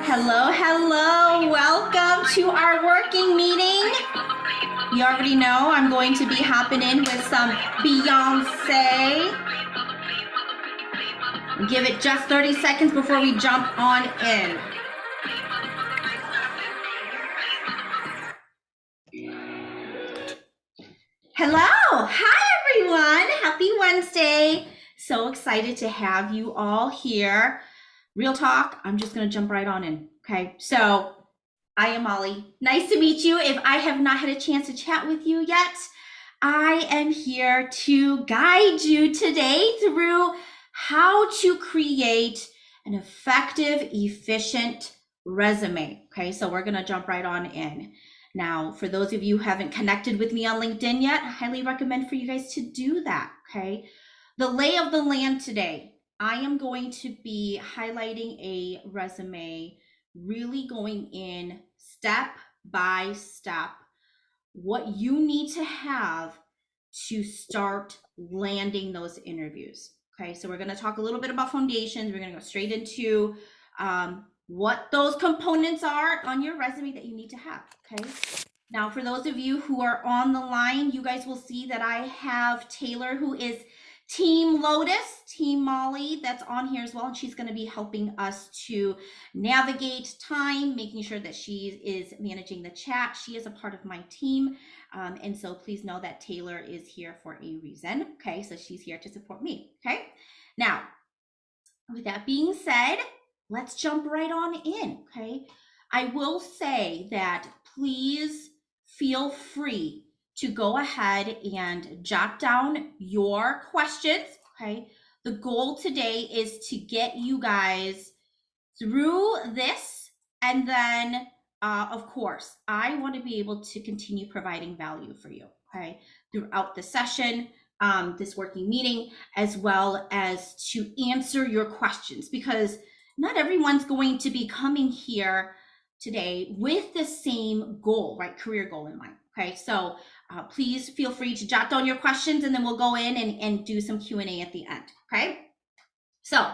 Hello, hello. Welcome to our working meeting. You already know I'm going to be hopping in with some Beyonce. Give it just 30 seconds before we jump on in. Hello. Hi, everyone. Happy Wednesday. So excited to have you all here. Real talk, I'm just going to jump right on in. Okay. So I am Molly. Nice to meet you. If I have not had a chance to chat with you yet, I am here to guide you today through how to create an effective, efficient resume. Okay, so we're going to jump right on in. Now, for those of you who haven't connected with me on LinkedIn yet, I highly recommend for you guys to do that. Okay, the lay of the land today, I am going to be highlighting a resume, really going in step by step what you need to have to start landing those interviews. Okay, so we're going to talk a little bit about foundations. We're going to go straight into what those components are on your resume that you need to have. Okay, now for those of you who are on the line, you guys will see that I have Taylor, who is Team Lotus, Team Molly, that's on here as well, and she's going to be helping us to navigate time, making sure that she is managing the chat. She is a part of my team, and so please know that Taylor is here for a reason. Okay, so she's here to support me. Okay, now with that being said, let's jump right on in. Okay, I will say that please feel free to go ahead and jot down your questions. Okay, the goal today is to get you guys through this, and then of course I want to be able to continue providing value for you, okay, throughout the session, this working meeting, as well as to answer your questions, because not everyone's going to be coming here today with the same goal, right, career goal in mind. Okay, so please feel free to jot down your questions, and then we'll go in and do some Q&A at the end. Okay, so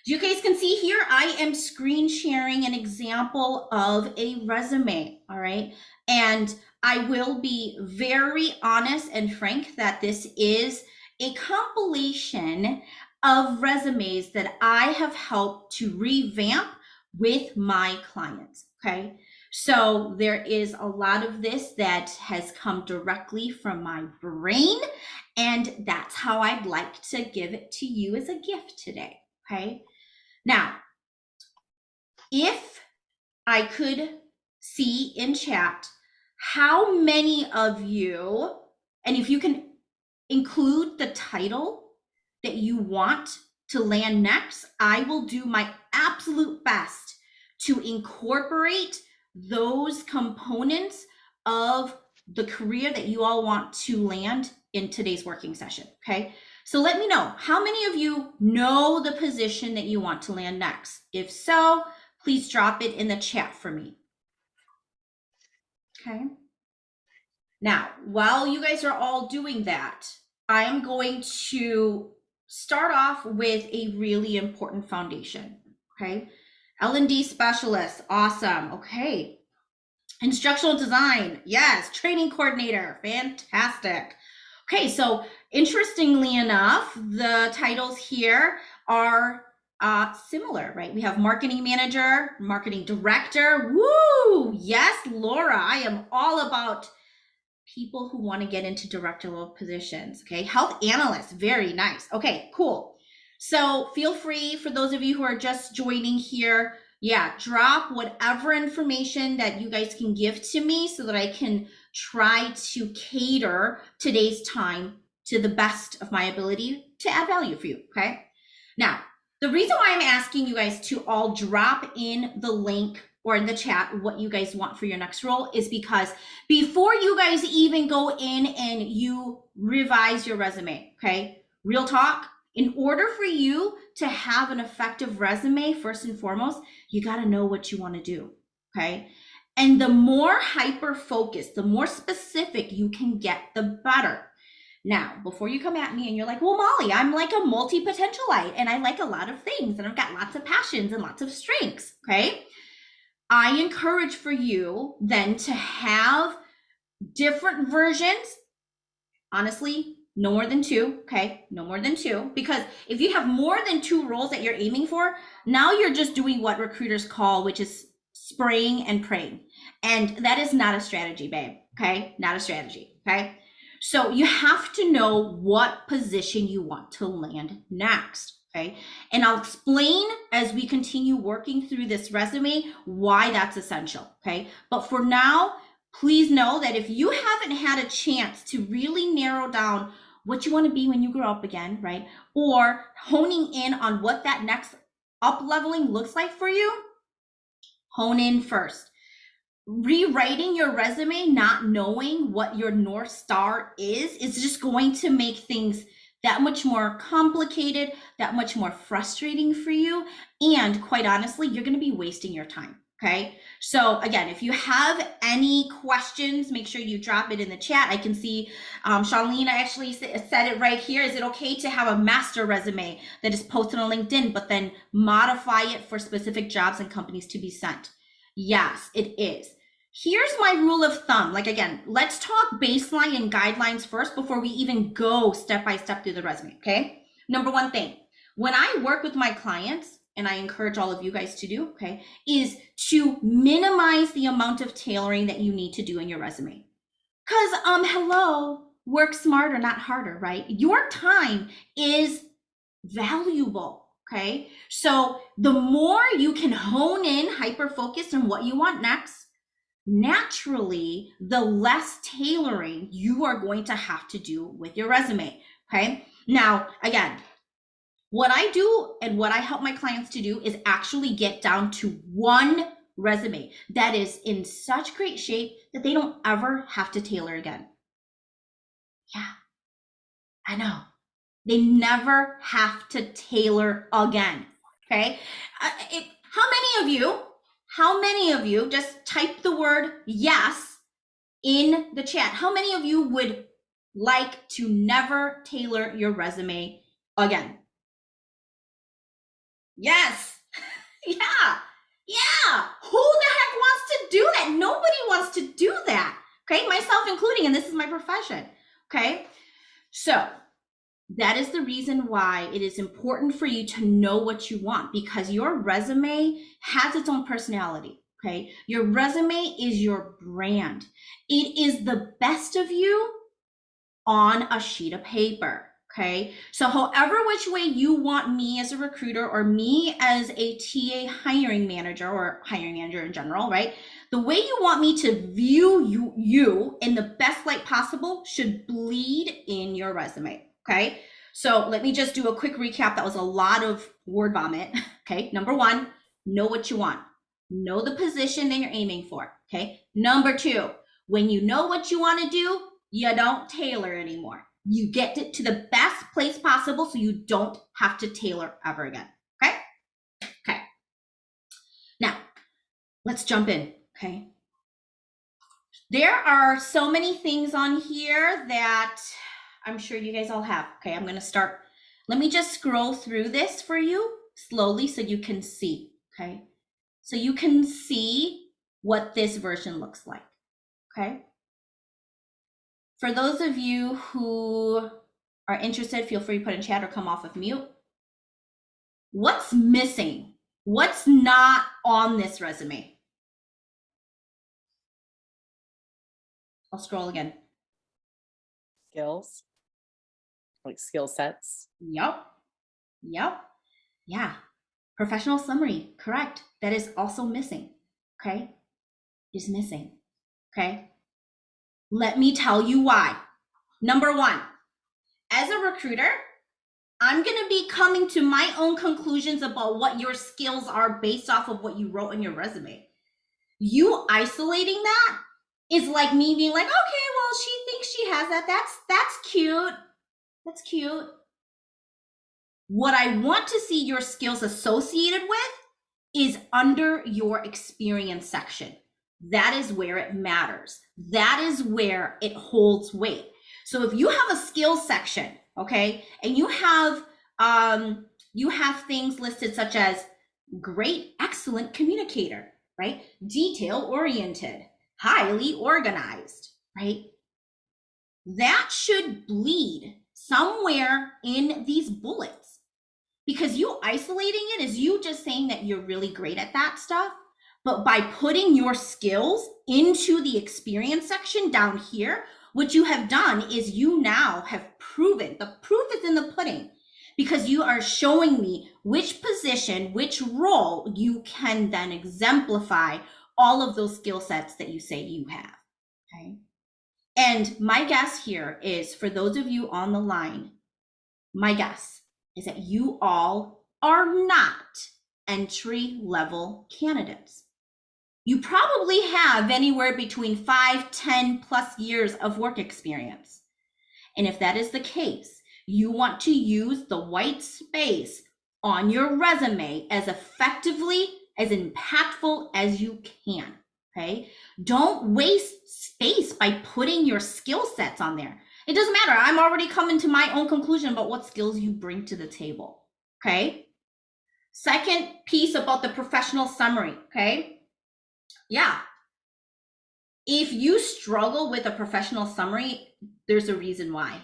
you guys can see here, I am screen sharing an example of a resume. All right, and I will be very honest and frank that this is a compilation of resumes that I have helped to revamp with my clients. Okay, so there is a lot of this that has come directly from my brain, and that's how I'd like to give it to you as a gift today. Okay, now if I could see in chat how many of you, and if you can include the title that you want to land next, I will do my absolute best to incorporate those components of the career that you all want to land in today's working session. Okay, so let me know how many of you know the position that you want to land next. If so, please drop it in the chat for me. Okay, now while you guys are all doing that, I am going to start off with a really important foundation. Okay, L&D specialist, awesome. Okay, instructional design, yes. Training coordinator, fantastic. Okay, so interestingly enough, the titles here are similar, right? We have marketing manager, marketing director. Woo! Yes, Laura, I am all about people who want to get into director level positions. Okay, health analyst, very nice. Okay, cool. So feel free, for those of you who are just joining here, yeah, drop whatever information that you guys can give to me so that I can try to cater today's time to the best of my ability to add value for you. Okay, now the reason why I'm asking you guys to all drop in the link or in the chat what you guys want for your next role is because before you guys even go in and you revise your resume, okay, real talk, in order for you to have an effective resume, first and foremost, you got to know what you want to do. Okay, and the more hyper focused, the more specific you can get, the better. Now, before you come at me and you're like, well, Molly, I'm like a multi-potentialite and I like a lot of things and I've got lots of passions and lots of strengths. Okay, I encourage for you then to have different versions. Honestly, no more than two, okay? No more than two. Because if you have more than two roles that you're aiming for, now you're just doing what recruiters call, which is spraying and praying. And that is not a strategy, babe, okay? Not a strategy, okay? So you have to know what position you want to land next, okay? And I'll explain as we continue working through this resume why that's essential, okay? But for now, please know that if you haven't had a chance to really narrow down what you want to be when you grow up again, right? Or honing in on what that next up leveling looks like for you, hone in first. Rewriting your resume, not knowing what your North Star is just going to make things that much more complicated, that much more frustrating for you. And quite honestly, you're going to be wasting your time. Okay. So again, if you have any questions, make sure you drop it in the chat. I can see Charlene actually said it right here. Is it okay to have a master resume that is posted on LinkedIn, but then modify it for specific jobs and companies to be sent? Yes, it is. Here's my rule of thumb. Like, again, let's talk baseline and guidelines first before we even go step by step through the resume. Okay. Number one thing, when I work with my clients, and I encourage all of you guys to do, okay, is to minimize the amount of tailoring that you need to do in your resume. Because, hello, work smarter, not harder, right? Your time is valuable, okay? So the more you can hone in, hyper focus on what you want next, naturally, the less tailoring you are going to have to do with your resume, okay? Now, again, what I do and what I help my clients to do is actually get down to one resume that is in such great shape that they don't ever have to tailor again. Yeah, I know. They never have to tailor again. Okay. How many of you just type the word yes in the chat? How many of you would like to never tailor your resume again? Yes. Yeah. Yeah. Who the heck wants to do that? Nobody wants to do that. Okay. Myself including, and this is my profession. Okay. So that is the reason why it is important for you to know what you want, because your resume has its own personality. Okay. Your resume is your brand. It is the best of you on a sheet of paper. Okay. So however which way you want me as a recruiter or me as a TA hiring manager or hiring manager in general, right? The way you want me to view you in the best light possible should bleed in your resume. Okay. So let me just do a quick recap. That was a lot of word vomit. Okay. Number one, know what you want. Know the position that you're aiming for. Okay. Number two, when you know what you want to do, you don't tailor anymore. You get it to the best place possible so you don't have to tailor ever again. Okay. Okay. Now let's jump in. Okay. There are so many things on here that I'm sure you guys all have. Okay. I'm going to start. Let me just scroll through this for you slowly so you can see. Okay. So you can see what this version looks like. Okay. For those of you who are interested, feel free to put in chat or come off of mute. What's missing? What's not on this resume? I'll scroll again. Skills, like skill sets. Yep. Yeah. Professional summary, correct. That is also missing. Okay. Is missing. Okay. Let me tell you why. Number one, as a recruiter, I'm going to be coming to my own conclusions about what your skills are based off of what you wrote in your resume. You isolating that is like me being like, okay, well, she thinks she has that. That's cute. That's cute. What I want to see your skills associated with is under your experience section. That is where it matters. That is where it holds weight. So if you have a skills section, okay, and you have things listed such as great, excellent communicator, right? Detail oriented, highly organized, right? That should bleed somewhere in these bullets, because you isolating it is you just saying that you're really great at that stuff. But by putting your skills into the experience section down here, what you have done is you now have proven, the proof is in the pudding, because you are showing me which position, which role you can then exemplify all of those skill sets that you say you have, okay? And my guess here is, for those of you on the line, my guess is that you all are not entry level candidates. You probably have anywhere between 5, 10 plus years of work experience. And if that is the case, you want to use the white space on your resume as effectively, as impactful as you can, okay? Don't waste space by putting your skill sets on there. It doesn't matter. I'm already coming to my own conclusion about what skills you bring to the table, okay? Second piece about the professional summary, okay? Yeah. If you struggle with a professional summary, there's a reason why.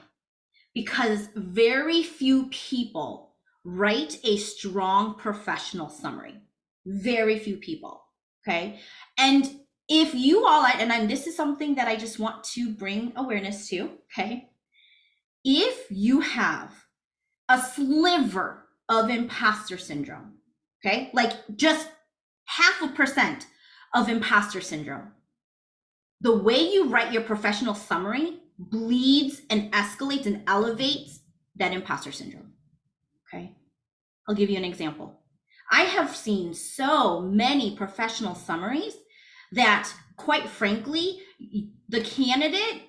Because very few people write a strong professional summary. Very few people, okay? And if you all, and this is something that I just want to bring awareness to, okay? If you have a sliver of imposter syndrome, okay? Like just 0.5% of imposter syndrome, the way you write your professional summary bleeds and escalates and elevates that imposter syndrome, okay? I'll give you an example. I have seen so many professional summaries that, quite frankly, the candidate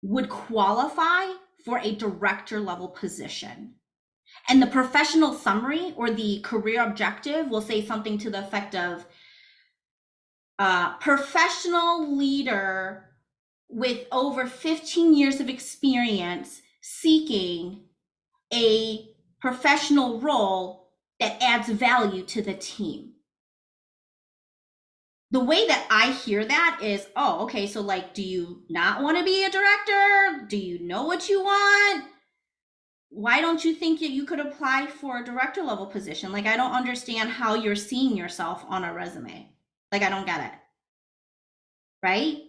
would qualify for a director level position. And the professional summary or the career objective will say something to the effect of, professional leader with over 15 years of experience seeking a professional role that adds value to the team. The way that I hear that is, oh, okay, so like, do you not want to be a director? Do you know what you want? Why don't you think that you could apply for a director level position? Like, I don't understand how you're seeing yourself on a resume. Like, I don't get it. Right?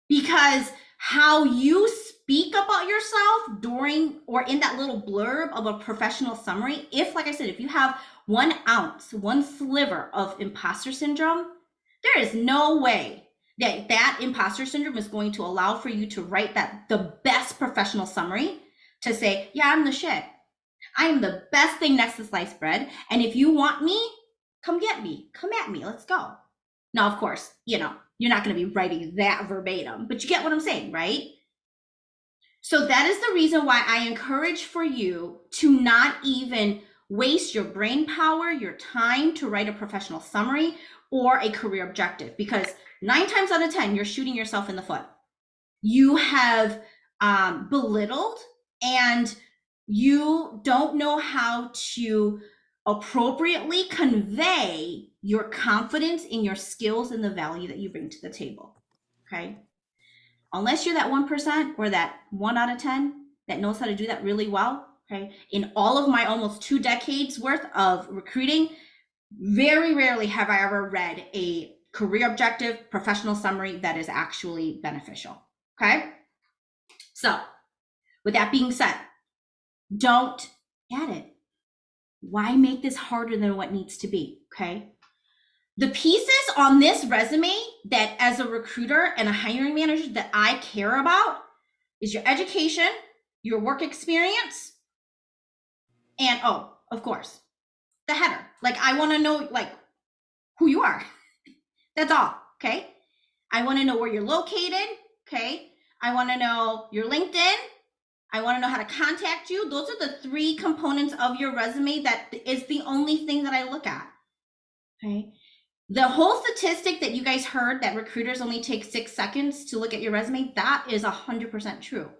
Because how you speak about yourself during or in that little blurb of a professional summary, if, like I said, if you have 1 ounce, 1 sliver of imposter syndrome, there is no way that that imposter syndrome is going to allow for you to write that the best professional summary to say, yeah, I'm the shit. I am the best thing next to sliced bread. And if you want me, come get me, come at me, let's go. Now, of course, you know, you're not going to be writing that verbatim, but you get what I'm saying, right? So that is the reason why I encourage for you to not even waste your brain power, your time to write a professional summary or a career objective, because 9 times out of 10, you're shooting yourself in the foot. You have belittled, and you don't know how to appropriately convey your confidence in your skills and the value that you bring to the table, okay? Unless you're that 1% or that 1 out of 10 that knows how to do that really well, okay? In all of my almost 2 decades worth of recruiting, very rarely have I ever read a career objective professional summary that is actually beneficial, okay? So with that being said, don't add it. Why make this harder than what needs to be, okay? The pieces on this resume that as a recruiter and a hiring manager that I care about is your education, your work experience, and oh, of course, the header. Like, I want to know like who you are. That's all, okay? I want to know where you're located, okay? I want to know your LinkedIn. I want to know how to contact you. Those are the 3 components of your resume that is the only thing that I look at, okay? The whole statistic that you guys heard that recruiters only take 6 seconds to look at your resume, that is 100% true,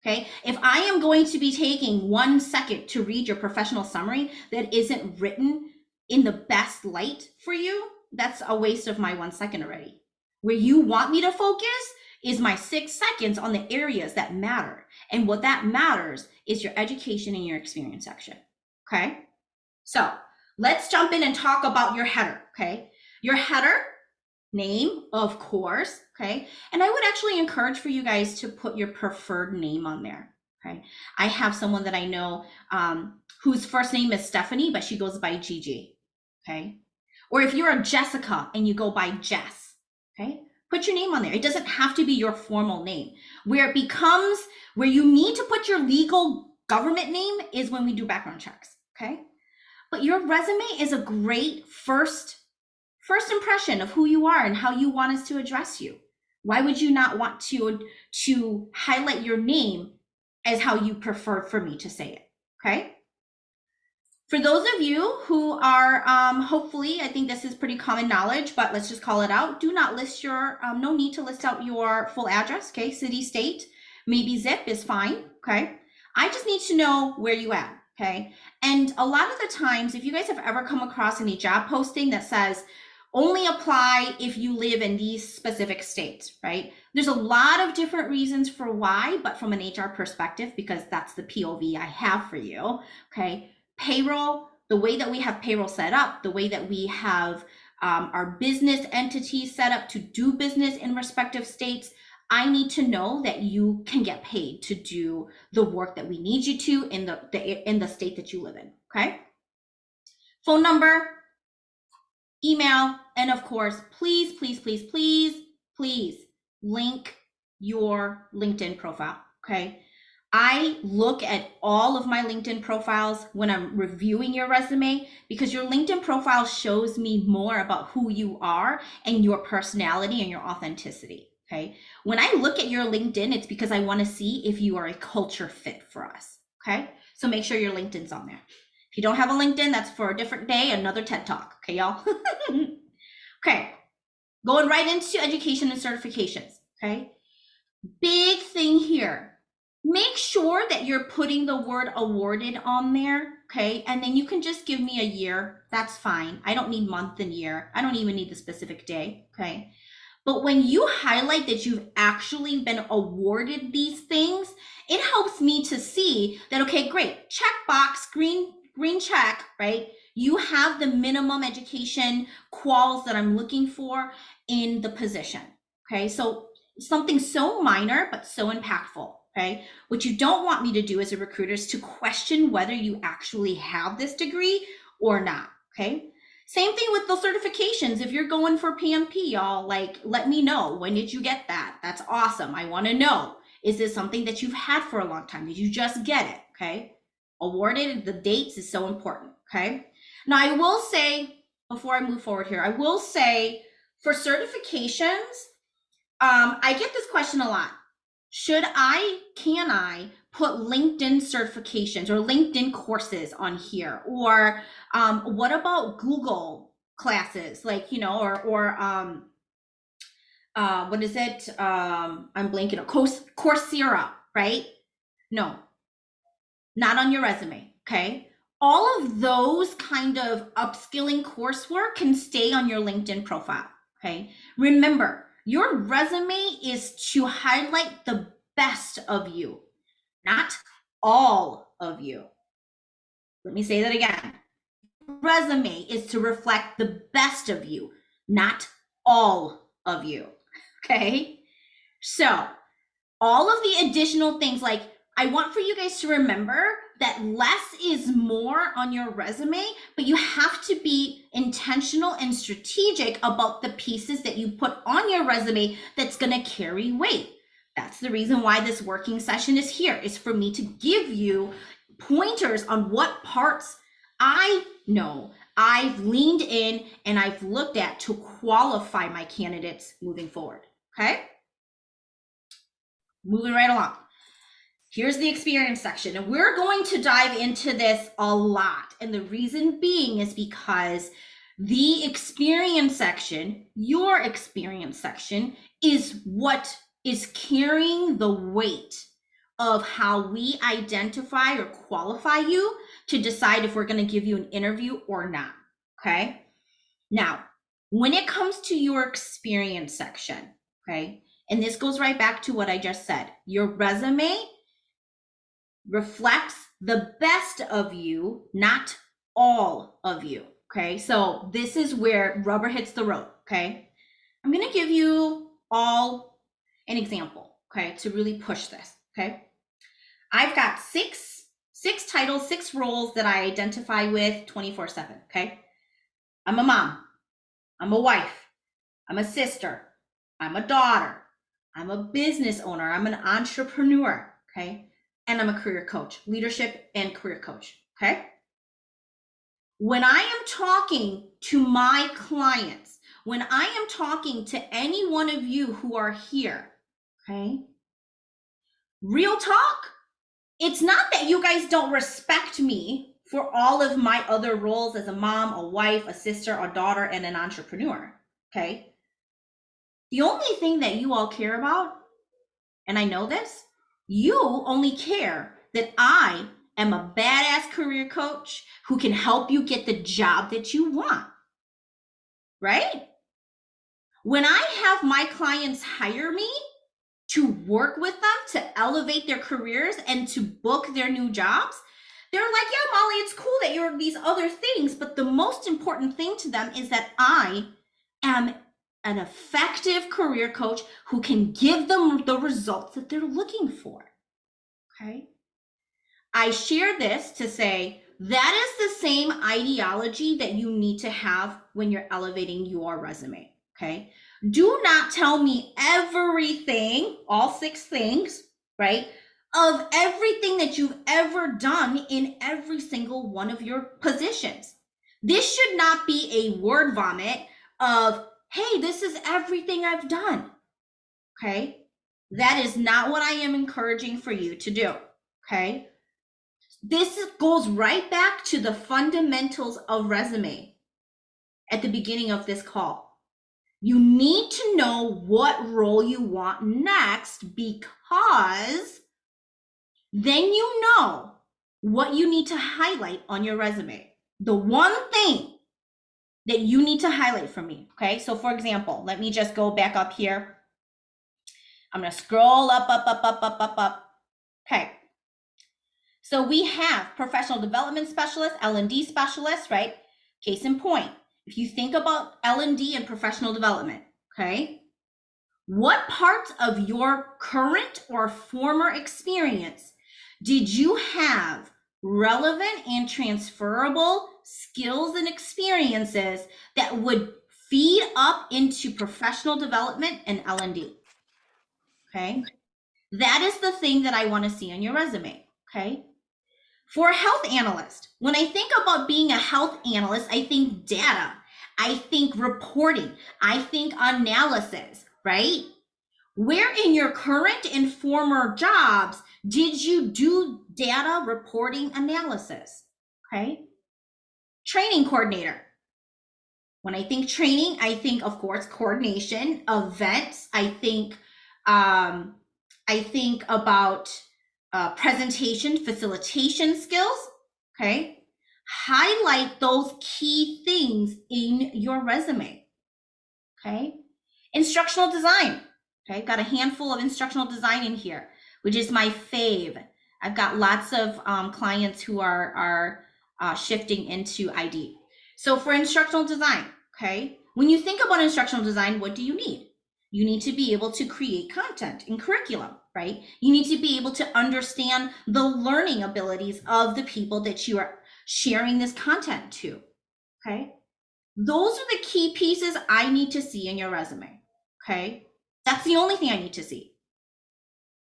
okay? If I am going to be taking 1 second to read your professional summary that isn't written in the best light for you, that's a waste of my 1 second already. Where you want me to focus is my 6 seconds on the areas that matter. And what that matters is your education and your experience section. Okay. So let's jump in and talk about your header. Okay. Your header name, of course. Okay. And I would actually encourage for you guys to put your preferred name on there. Okay. I have someone that I know whose first name is Stephanie, but she goes by Gigi. Okay. Or if you're a Jessica and you go by Jess, okay, put your name on there. It doesn't have to be your formal name. Where it becomes, where you need to put your legal government name is when we do background checks, okay? But your resume is a great first impression of who you are and how you want us to address you. Why would you not want to highlight your name as how you prefer for me to say it, okay? For those of you who are, hopefully, I think this is pretty common knowledge, but let's just call it out. Do not list your, no need to list out your full address, okay? City, state, maybe zip is fine, okay? I just need to know where you at, okay? And a lot of the times, if you guys have ever come across any job posting that says, only apply if you live in these specific states, right? There's a lot of different reasons for why, but from an HR perspective, because that's the POV I have for you, okay? Payroll, the way that we have payroll set up, the way that we have our business entities set up to do business in respective states, I need to know that you can get paid to do the work that we need you to in the state that you live in, okay? Phone number, email, and of course, please, please, please, please, please link your LinkedIn profile, okay? I look at all of my LinkedIn profiles when I'm reviewing your resume because your LinkedIn profile shows me more about who you are and your personality and your authenticity, okay? When I look at your LinkedIn, it's because I want to see if you are a culture fit for us, okay? So make sure your LinkedIn's on there. If you don't have a LinkedIn, that's for a different day, another TED Talk, okay, y'all? Okay, going right into education and certifications, okay? Big thing here. Make sure that you're putting the word awarded on there, okay? And then you can just give me a year. That's fine. I don't need month and year. I don't even need the specific day, okay? But when you highlight that you've actually been awarded these things, it helps me to see that, okay, great, check box, green check, right? You have the minimum education quals that I'm looking for in the position, okay? So something so minor, but so impactful, okay? What you don't want me to do as a recruiter is to question whether you actually have this degree or not, okay? Same thing with the certifications. If you're going for PMP, y'all, like, let me know. When did you get that? That's awesome. I want to know. Is this something that you've had for a long time? Did you just get it? Okay. Awarded, the dates is so important. Okay. Now, I will say, before I move forward here, I will say for certifications, I get this question a lot. Can I put LinkedIn certifications or LinkedIn courses on here? Or what about Google classes? Like, you know, or what is it? I'm blanking on Coursera, right? No, not on your resume, okay? All of those kind of upskilling coursework can stay on your LinkedIn profile, okay? Remember, your resume is to highlight the best of you, not all of you. Let me say that again. Resume is to reflect the best of you, not all of you, okay? So all of the additional things, like, I want for you guys to remember that less is more on your resume, but you have to be intentional and strategic about the pieces that you put on your resume that's going to carry weight. That's the reason why this working session is here, is for me to give you pointers on what parts I know I've leaned in and I've looked at to qualify my candidates moving forward. Okay? Moving right along. Here's the experience section, and we're going to dive into this a lot. And the reason being is because the experience section, your experience section, is what is carrying the weight of how we identify or qualify you to decide if we're going to give you an interview or not. Okay. Now, When it comes to your experience section, okay, and this goes right back to what I just said, your resume reflects the best of you, not all of you, okay? So this is where rubber hits the road, okay? I'm gonna give you all an example, okay, to really push this, okay? I've got six titles, 6 roles that I identify with 24/7, okay? I'm a mom, I'm a wife, I'm a sister, I'm a daughter, I'm a business owner, I'm an entrepreneur, okay? And I'm a career coach, leadership and career coach, okay? When I am talking to my clients, when I am talking to any one of you who are here, okay? Real talk, it's not that you guys don't respect me for all of my other roles as a mom, a wife, a sister, a daughter, and an entrepreneur, okay? The only thing that you all care about, and I know this, you only care that I am a badass career coach who can help you get the job that you want, right? When I have my clients hire me to work with them to elevate their careers and to book their new jobs, they're like, yeah, Mollie, it's cool that you're these other things, but the most important thing to them is that I am an effective career coach who can give them the results that they're looking for. Okay. I share this to say that is the same ideology that you need to have when you're elevating your resume. Okay. Do not tell me everything, all 6 things, right? Of everything that you've ever done in every single one of your positions. This should not be a word vomit of, hey, this is everything I've done. Okay. That is not what I am encouraging for you to do. Okay. This goes right back to the fundamentals of resume at the beginning of this call. You need to know what role you want next, because then you know what you need to highlight on your resume. The one thing that you need to highlight for me, okay? So for example, let me just go back up here. I'm gonna scroll up. Okay. So we have professional development specialist, L&D specialist, right? Case in point, if you think about L&D and professional development, okay? What parts of your current or former experience did you have relevant and transferable skills and experiences that would feed up into professional development and L&D? Okay? That is the thing that I want to see on your resume, okay? For a health analyst, when I think about being a health analyst, I think data, I think reporting, I think analysis, right? Where in your current and former jobs did you do data reporting analysis? Okay. Training coordinator. When I think training, I think, of course, coordination, events. I think about presentation, facilitation skills. Okay. Highlight those key things in your resume. Okay. Instructional design. Okay. Got a handful of instructional design in here, which is my fave. I've got lots of clients who are shifting into ID. So for instructional design, okay, when you think about instructional design, what do you need? You need to be able to create content in curriculum, right? You need to be able to understand the learning abilities of the people that you are sharing this content to, okay? Those are the key pieces I need to see in your resume, okay? That's the only thing I need to see,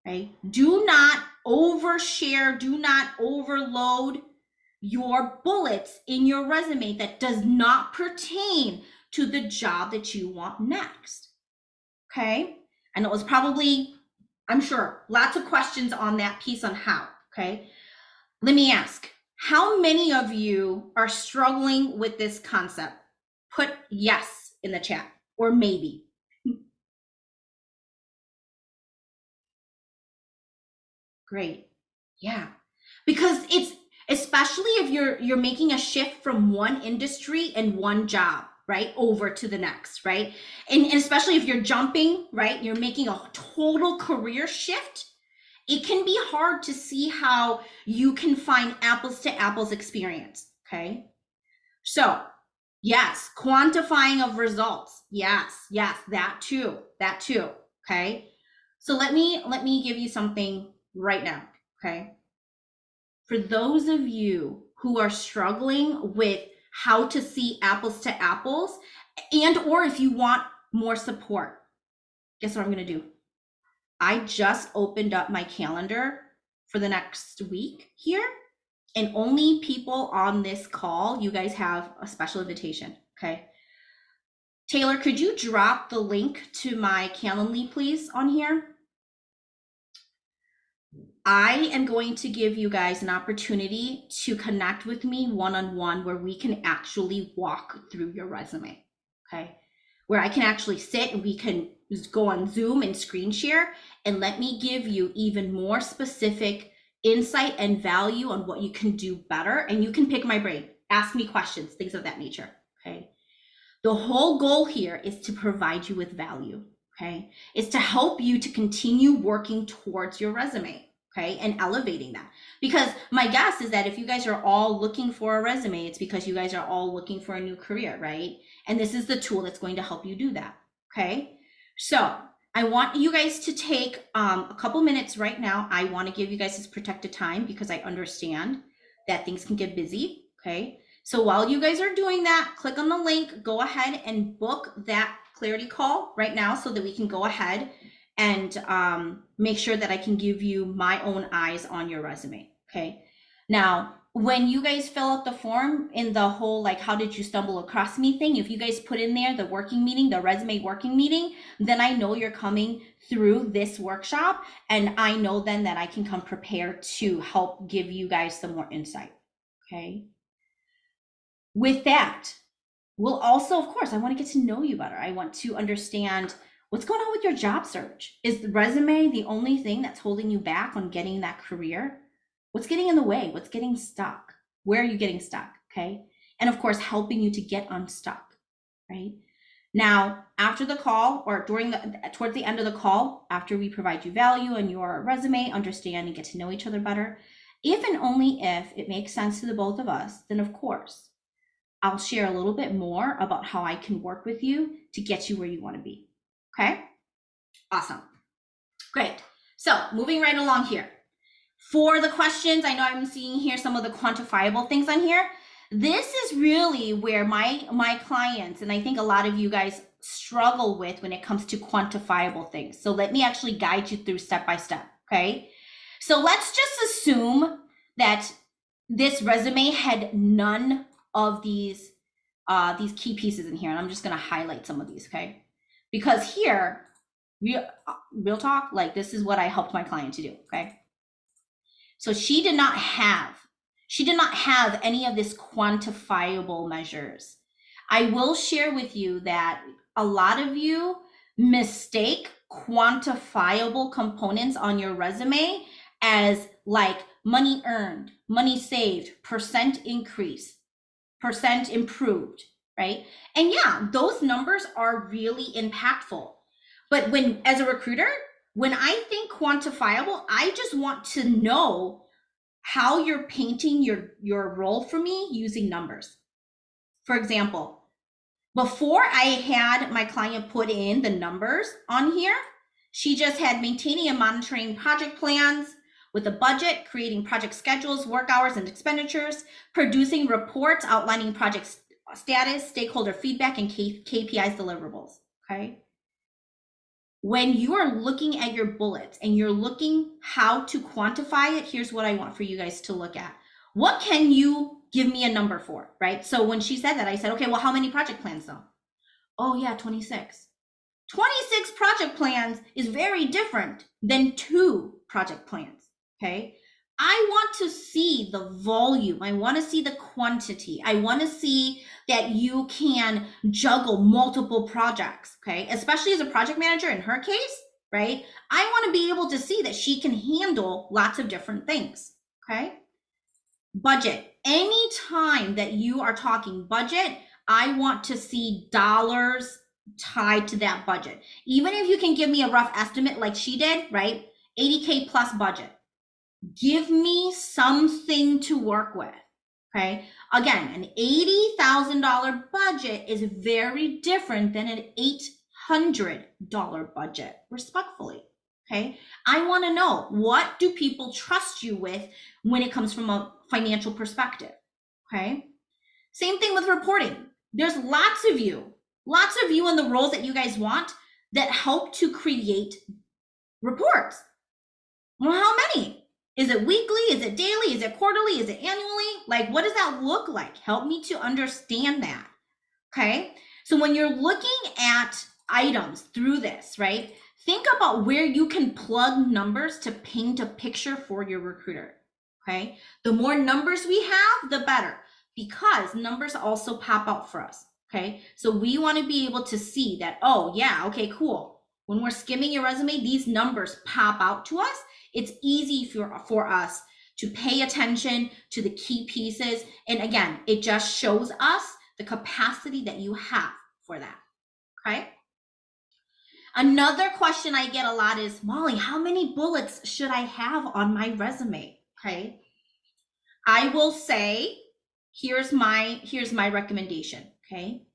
okay? Do not overshare, do not overload your bullets in your resume that does not pertain to the job that you want next, okay? And it was probably, I'm sure, lots of questions on that piece on how, okay? Let me ask, how many of you are struggling with this concept? Put yes in the chat, or maybe. Great. Yeah. Because it's, especially if you're making a shift from one industry and one job, right, over to the next, right? And especially if you're jumping, right, you're making a total career shift, it can be hard to see how you can find apples to apples experience, okay? So, yes, quantifying of results. Yes, that too. Okay? So let me give you something right now, okay? For those of you who are struggling with how to see apples to apples, and or if you want more support, guess what I'm going to do? I just opened up my calendar for the next week here, and only people on this call, you guys have a special invitation, okay? Taylor, could you drop the link to my Calendly, please, on here? I am going to give you guys an opportunity to connect with me one-on-one where we can actually walk through your resume, okay? Where I can actually sit and we can just go on Zoom and screen share, and let me give you even more specific insight and value on what you can do better. And you can pick my brain, ask me questions, things of that nature, okay? The whole goal here is to provide you with value, okay? It's to help you to continue working towards your resume, okay? And elevating that. Because my guess is that if you guys are all looking for a resume, it's because you guys are all looking for a new career, right? And this is the tool that's going to help you do that, okay? So I want you guys to take a couple minutes right now. I want to give you guys this protected time because I understand that things can get busy, okay? So while you guys are doing that, click on the link, go ahead and book that clarity call right now so that we can go ahead and make sure that I can give you my own eyes on your resume, okay? Now, when you guys fill out the form in the whole, like, how did you stumble across me thing, if you guys put in there the working meeting, the resume working meeting, then I know you're coming through this workshop, and I know then that I can come prepared to help give you guys some more insight, okay? With that, we'll also, of course, I want to get to know you better. I want to understand what's going on with your job search. Is the resume the only thing that's holding you back on getting that career? What's getting in the way? What's getting stuck? Where are you getting stuck? Okay. And of course, helping you to get unstuck, right? Now, after the call or towards the end of the call, after we provide you value and your resume, understand and get to know each other better, if and only if it makes sense to the both of us, then of course, I'll share a little bit more about how I can work with you to get you where you want to be. Okay? Awesome. Great. So moving right along here. For the questions, I know I'm seeing here some of the quantifiable things on here. This is really where my clients, and I think a lot of you guys struggle with when it comes to quantifiable things. So let me actually guide you through step by step. Okay? So let's just assume that this resume had none of these key pieces in here, and I'm just going to highlight some of these, okay? Because here, real talk, like, this is what I helped my client to do, okay? So she did not have any of this quantifiable measures. I will share with you that a lot of you mistake quantifiable components on your resume as like money earned, money saved, percent increase, percent improved, right? And yeah, those numbers are really impactful. But when, as a recruiter, when I think quantifiable, I just want to know how you're painting your role for me using numbers. For example, before I had my client put in the numbers on here, she just had maintaining and monitoring project plans with a budget, creating project schedules, work hours, and expenditures, producing reports outlining project status, stakeholder feedback, and KPIs deliverables, okay? When you are looking at your bullets and you're looking how to quantify it, here's what I want for you guys to look at. What can you give me a number for, right? So when she said that, I said, okay, well, how many project plans though? Oh yeah, 26. 26 project plans is very different than 2 project plans, okay? I want to see the volume. I want to see the quantity. I want to see that you can juggle multiple projects, okay? Especially as a project manager in her case, right? I want to be able to see that she can handle lots of different things, okay? Budget. Anytime that you are talking budget, I want to see dollars tied to that budget. Even if you can give me a rough estimate like she did, right? 80K plus budget. Give me something to work with. Okay. Again, an $80,000 budget is very different than an $800 budget, respectfully. Okay. I want to know, what do people trust you with when it comes from a financial perspective? Okay. Same thing with reporting. There's lots of you in the roles that you guys want that help to create reports. Well, how many? Is it weekly? Is it daily? Is it quarterly? Is it annually? Like, what does that look like? Help me to understand that. Okay. So when you're looking at items through this, right, think about where you can plug numbers to paint a picture for your recruiter. Okay. The more numbers we have, the better, because numbers also pop out for us. Okay. So we want to be able to see that, oh, yeah, okay, cool. When we're skimming your resume, these numbers pop out to us. It's easy for us to pay attention to the key pieces. And again, it just shows us the capacity that you have for that. Okay. Another question I get a lot is, Molly, how many bullets should I have on my resume? Okay. I will say, here's my recommendation. Okay.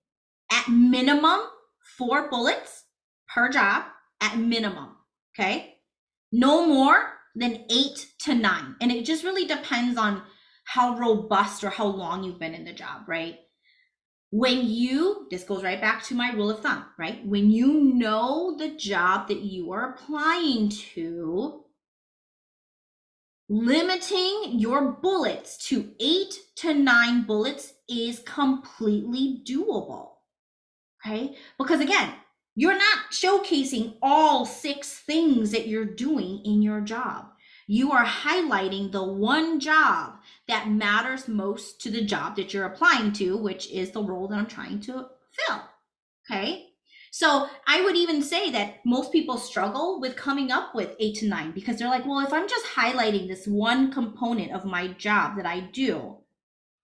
At minimum, 4 bullets per job at minimum. Okay. No more than 8 to 9. And it just really depends on how robust or how long you've been in the job, right? This goes right back to my rule of thumb, right? When you know the job that you are applying to, limiting your bullets to 8 to 9 bullets is completely doable, okay? Because again, you're not showcasing all 6 things that you're doing in your job. You are highlighting the one job that matters most to the job that you're applying to, which is the role that I'm trying to fill. Okay. So I would even say that most people struggle with coming up with 8 to 9 because they're like, well, if I'm just highlighting this one component of my job that I do,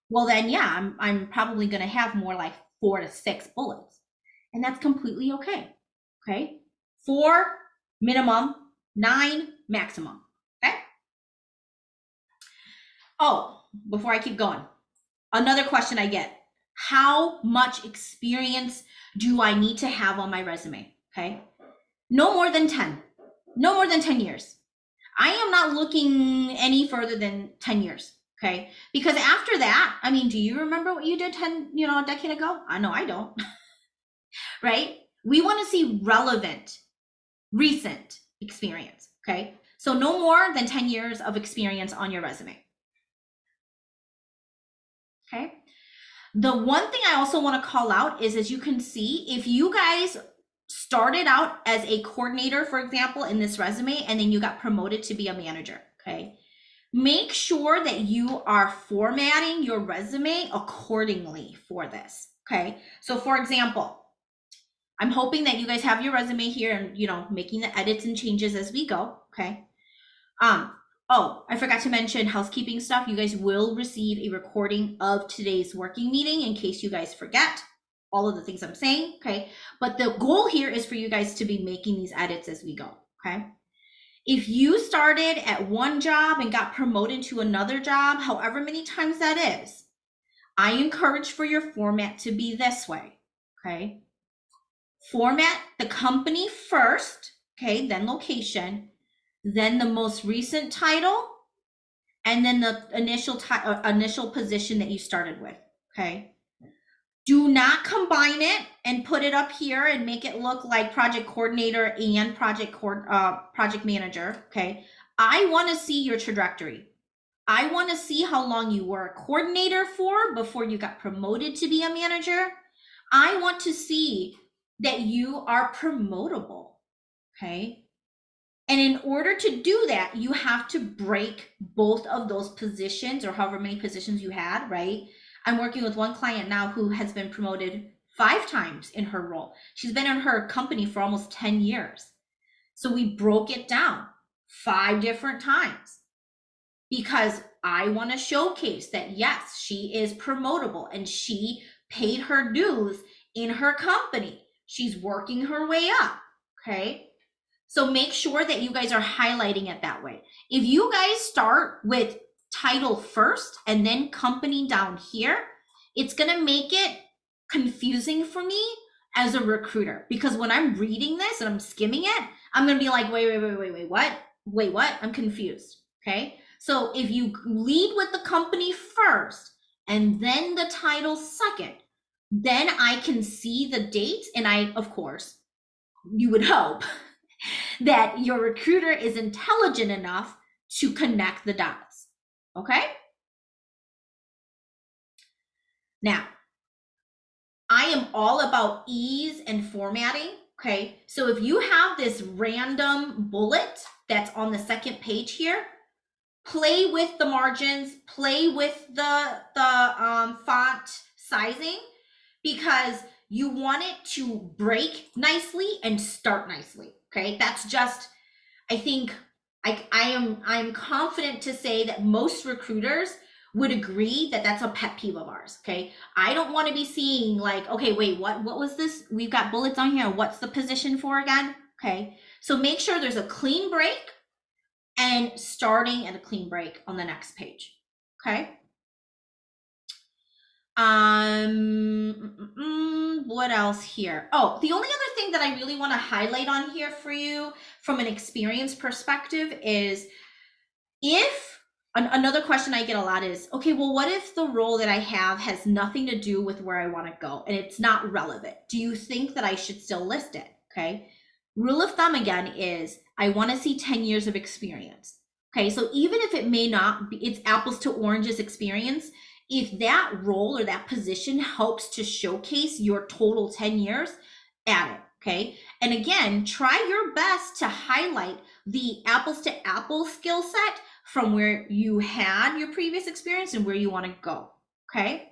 well, then yeah, I'm probably going to have more like 4 to 6 bullets. And that's completely okay. Okay. 4 minimum, 9 maximum. Okay. Oh, before I keep going, another question I get, how much experience do I need to have on my resume? Okay. No more than 10. No more than 10 years. I am not looking any further than 10 years. Okay. Because after that, I mean, do you remember what you did a decade ago? I know I don't. Right? We want to see relevant, recent experience. Okay. So no more than 10 years of experience on your resume. Okay. The one thing I also want to call out is, as you can see, if you guys started out as a coordinator, for example, in this resume, and then you got promoted to be a manager, okay, make sure that you are formatting your resume accordingly for this. Okay. So for example, I'm hoping that you guys have your resume here and, making the edits and changes as we go. Okay. Oh, I forgot to mention housekeeping stuff. You guys will receive a recording of today's working meeting in case you guys forget all of the things I'm saying. Okay. But the goal here is for you guys to be making these edits as we go. Okay. If you started at one job and got promoted to another job, however many times that is, I encourage for your format to be this way. Okay. Format the company first, okay, then location, then the most recent title, and then the initial position that you started with. Okay. Do not combine it and put it up here and make it look like project coordinator and project manager. Okay. I want to see your trajectory. I want to see how long you were a coordinator for before you got promoted to be a manager. I want to see that you are promotable. Okay. And in order to do that, you have to break both of those positions, or however many positions you had, right? I'm working with one client now who has been promoted 5 times in her role. She's been in her company for almost 10 years. So we broke it down 5 different times because I want to showcase that, yes, she is promotable and she paid her dues in her company. She's working her way up, okay? So make sure that you guys are highlighting it that way. If you guys start with title first and then company down here, it's gonna make it confusing for me as a recruiter, because when I'm reading this and I'm skimming it, I'm gonna be like, wait, what? Wait, what? I'm confused, okay? So if you lead with the company first and then the title second, then I can see the date, and I, of course, you would hope that your recruiter is intelligent enough to connect the dots, okay? Now, I am all about ease and formatting, okay? So if you have this random bullet that's on the second page here, play with the margins, play with the font sizing, because you want it to break nicely and start nicely, okay? That's just, I think I'm confident to say that most recruiters would agree that that's a pet peeve of ours, okay? I don't want to be seeing like, okay, wait, what was this? We've got bullets on here. What's the position for again? Okay, so make sure there's a clean break and starting at a clean break on the next page, okay? What else here? Oh, the only other thing that I really want to highlight on here for you from an experience perspective is, if another question I get a lot is, okay, well, what if the role that I have has nothing to do with where I want to go and it's not relevant? Do you think that I should still list it? Okay. Rule of thumb again is, I want to see 10 years of experience. Okay. So even if it may not be, it's apples to oranges experience, if that role or that position helps to showcase your total 10 years, add it. Okay. And again, try your best to highlight the apples to apples skill set from where you had your previous experience and where you want to go, okay?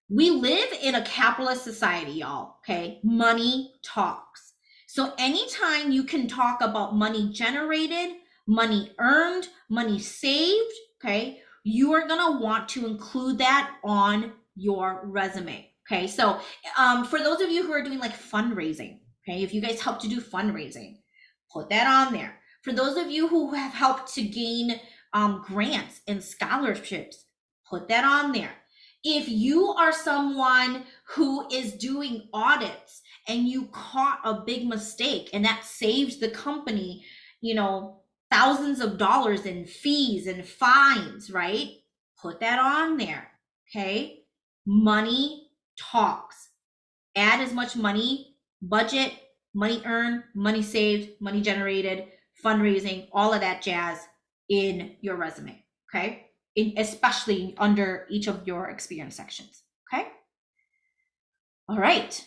We live in a capitalist society, y'all, okay? Money talks. So anytime you can talk about money generated, money earned, money saved, okay, you are gonna want to include that on your resume, okay? So for those of you who are doing like fundraising, okay, if you guys help to do fundraising, put that on there. For those of you who have helped to gain grants and scholarships, put that on there. If you are someone who is doing audits and you caught a big mistake and that saves the company, thousands of dollars in fees and fines, right? Put that on there, okay? Money talks. Add as much money, budget, money earned, money saved, money generated, fundraising, all of that jazz in your resume, okay? Especially under each of your experience sections, okay? All right.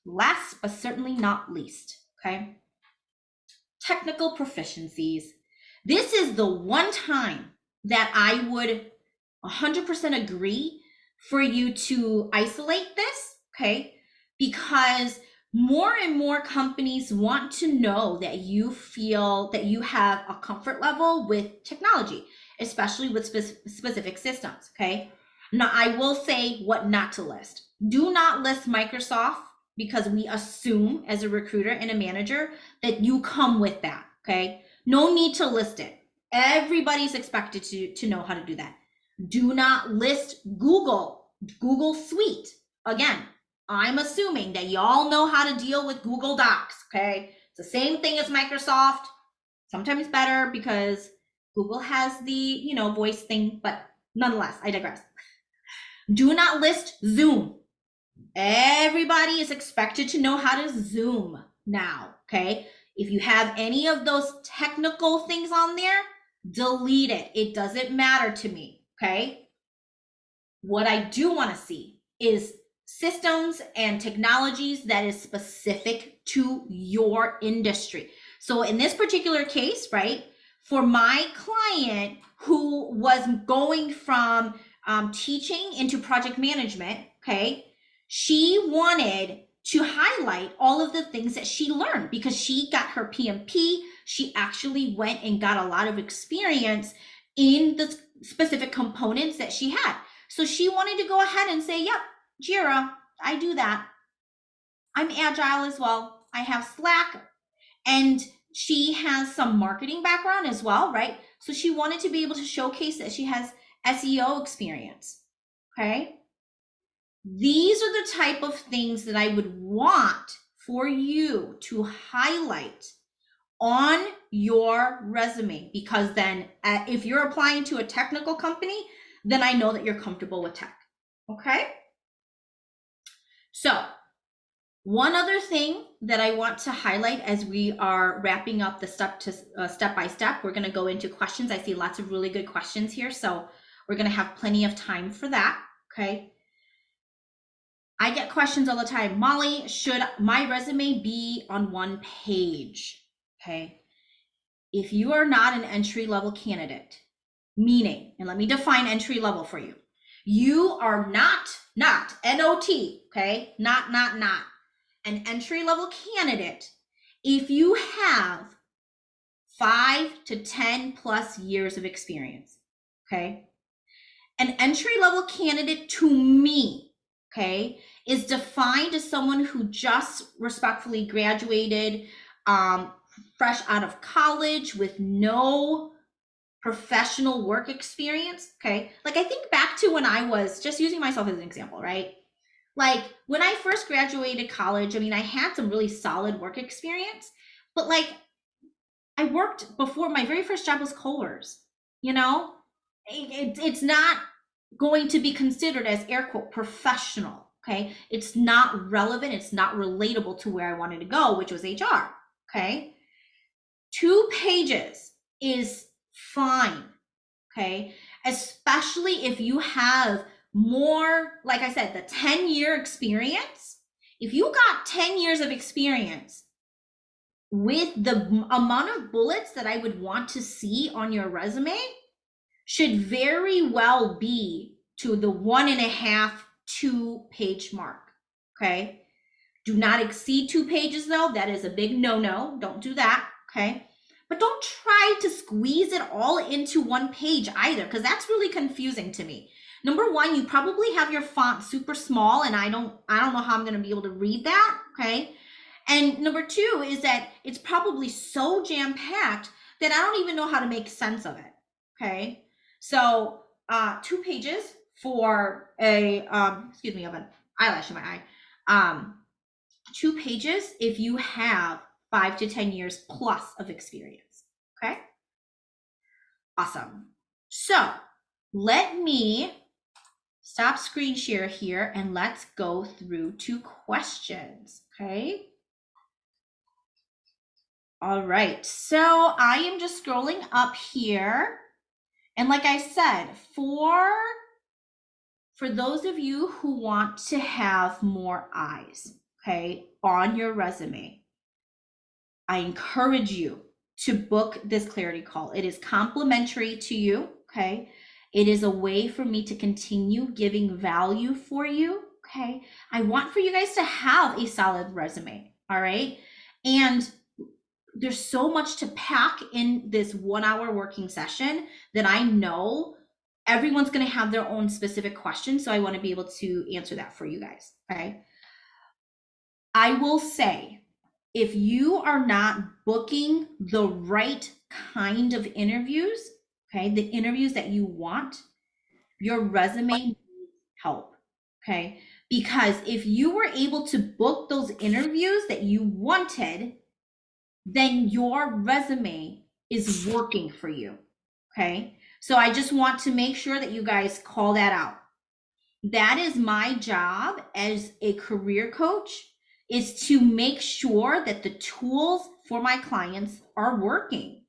Last but certainly not least, okay? Technical proficiencies. This is the one time that I would 100% agree for you to isolate this, okay? Because more and more companies want to know that you feel that you have a comfort level with technology, especially with specific systems, okay? Now, I will say what not to list. Do not list Microsoft, because we assume as a recruiter and a manager that you come with that, okay? No need to list it. Everybody's expected to know how to do that. Do not list Google Suite. Again, I'm assuming that y'all know how to deal with Google Docs, okay? It's the same thing as Microsoft. Sometimes better because Google has the, voice thing, but nonetheless, I digress. Do not list Zoom. Everybody is expected to know how to Zoom now, okay? If you have any of those technical things on there, delete it. It doesn't matter to me, okay? What I do want to see is systems and technologies that is specific to your industry. So in this particular case, right, for my client who was going from teaching into project management, okay, she wanted to highlight all of the things that she learned because she got her PMP. She actually went and got a lot of experience in the specific components that she had. So she wanted to go ahead and say, yep, Jira, I do that. I'm agile as well. I have Slack, and she has some marketing background as well, right? So she wanted to be able to showcase that she has SEO experience. Okay. These are the type of things that I would want for you to highlight on your resume, because then if you're applying to a technical company, then I know that you're comfortable with tech. Okay. So one other thing that I want to highlight as we are wrapping up the step by step, we're going to go into questions. I see lots of really good questions here, so we're going to have plenty of time for that. Okay. I get questions all the time. Mollie, should my resume be on one page? Okay. If you are not an entry level candidate, meaning, and let me define entry level for you. You are not N-O-T, okay? Not an entry level candidate if you have 5 to 10 plus years of experience, okay? An entry level candidate to me, okay, is defined as someone who just respectfully graduated, fresh out of college with no professional work experience, okay? Like I think back to when I was just using myself as an example, right? Like when I first graduated college, I mean, I had some really solid work experience, but like I worked before my very first job was Kohler's, you know? It's not going to be considered as air quote professional, okay? It's not relevant, it's not relatable to where I wanted to go, which was HR, okay? 2 pages is fine, okay? Especially if you have more, like I said, the 10-year experience. If you got 10 years of experience with the amount of bullets that I would want to see on your resume, should very well be to the 1.5, 2-page mark, okay? Do not exceed 2 pages though. That is a big no-no. Don't do that, okay? But don't try to squeeze it all into 1 page either, because that's really confusing to me. Number one, you probably have your font super small, and I don't know how I'm going to be able to read that, okay? And number two is that it's probably so jam-packed that I don't even know how to make sense of it, okay? So 2 pages for a excuse me, I have an eyelash in my eye. 2 pages if you have 5 to 10 years plus of experience. Okay. Awesome. So let me stop screen share here and let's go through 2 questions. Okay. All right. So I am just scrolling up here. And like I said, for those of you who want to have more eyes, okay, on your resume, I encourage you to book this clarity call. It is complimentary to you, okay? It is a way for me to continue giving value for you, okay? I want for you guys to have a solid resume, all right? And there's so much to pack in this 1-hour working session that I know everyone's going to have their own specific questions. So I want to be able to answer that for you guys, okay? I will say, if you are not booking the right kind of interviews, okay, the interviews that you want, your resume needs help, okay? Because if you were able to book those interviews that you wanted, then your resume is working for you, okay? So I just want to make sure that you guys call that out. That is my job as a career coach, is to make sure that the tools for my clients are working,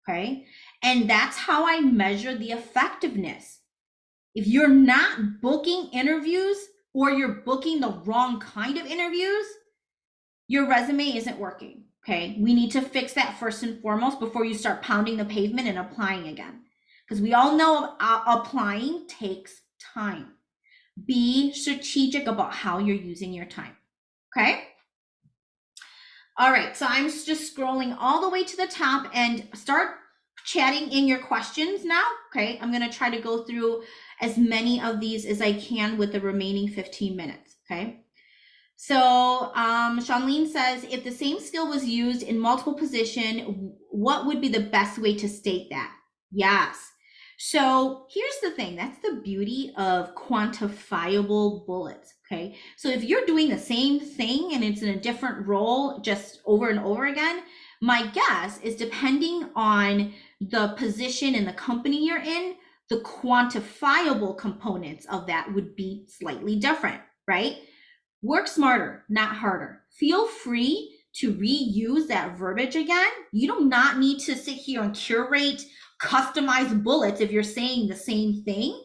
okay? And that's how I measure the effectiveness. If you're not booking interviews or you're booking the wrong kind of interviews, your resume isn't working, okay? We need to fix that first and foremost before you start pounding the pavement and applying again. Because we all know applying takes time. Be strategic about how you're using your time, okay? All right, so I'm just scrolling all the way to the top and start chatting in your questions now, okay? I'm gonna try to go through as many of these as I can with the remaining 15 minutes, okay? So Shawnleen says, if the same skill was used in multiple position, what would be the best way to state that? Yes. So here's the thing. That's the beauty of quantifiable bullets. Okay. So if you're doing the same thing and it's in a different role just over and over again, my guess is depending on the position and the company you're in, the quantifiable components of that would be slightly different, right? Work smarter, not harder. Feel free to reuse that verbiage again. You do not need to sit here and curate customized bullets if you're saying the same thing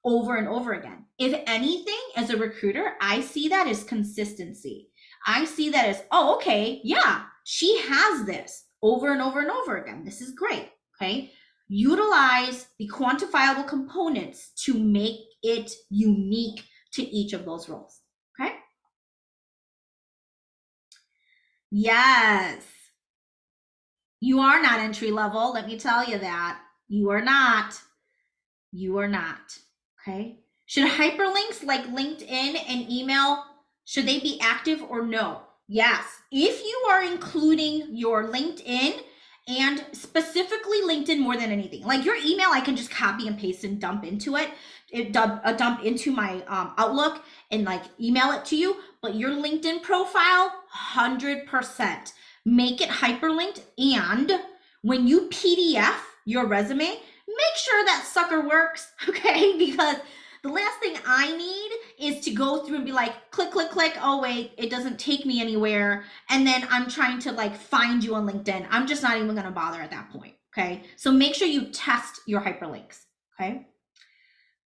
over and over again. If anything, as a recruiter, I see that as consistency. I see that as, oh, okay, yeah, she has this over and over and over again. This is great, okay? Utilize the quantifiable components to make it unique to each of those roles, okay? Yes. You are not entry level. Let me tell you that. You are not. You are not. Okay. Should hyperlinks like LinkedIn and email, should they be active or no? Yes. If you are including your LinkedIn and specifically LinkedIn more than anything, like your email, I can just copy and paste and dump into it, dump into my Outlook and like email it to you. But your LinkedIn profile, 100%. Make it hyperlinked. And when you PDF your resume, make sure that sucker works, okay? Because the last thing I need is to go through and be like, click, click, click. Oh, wait, it doesn't take me anywhere. And then I'm trying to like find you on LinkedIn. I'm just not even going to bother at that point, okay? So make sure you test your hyperlinks, okay?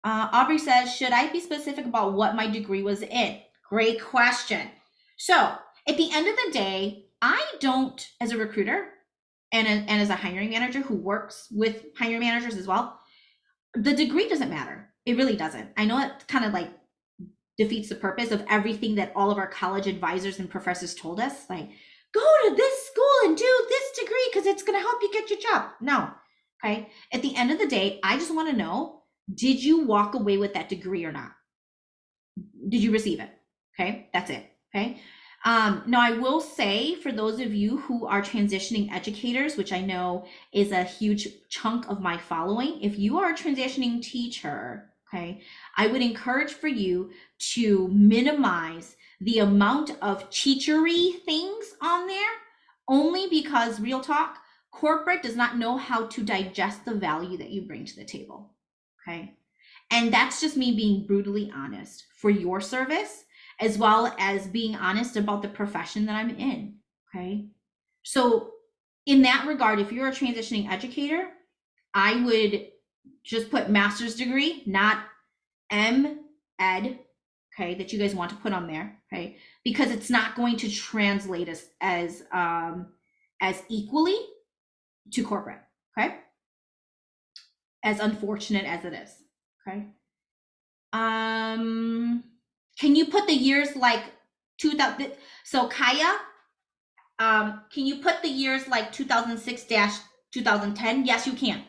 Aubrey says, should I be specific about what my degree was in? Great question. So at the end of the day, I don't, as a recruiter and as a hiring manager who works with hiring managers as well, the degree doesn't matter. It really doesn't. I know it kind of like defeats the purpose of everything that all of our college advisors and professors told us. Like, go to this school and do this degree because it's going to help you get your job. No. Okay. At the end of the day, I just want to know, did you walk away with that degree or not? Did you receive it? Okay. That's it. Okay. Now, I will say for those of you who are transitioning educators, which I know is a huge chunk of my following, if you are a transitioning teacher, okay, I would encourage for you to minimize the amount of teachery things on there, only because, real talk, corporate does not know how to digest the value that you bring to the table, okay? And that's just me being brutally honest for your service, as well as being honest about the profession that I'm in, okay? So in that regard, if you're a transitioning educator, I would just put master's degree, not M.Ed, okay, that you guys want to put on there, okay? Because it's not going to translate as equally to corporate, okay? As unfortunate as it is, okay? Can you put the years like 2000? So Kaya, can you put the years like 2006-2010? Yes, you can.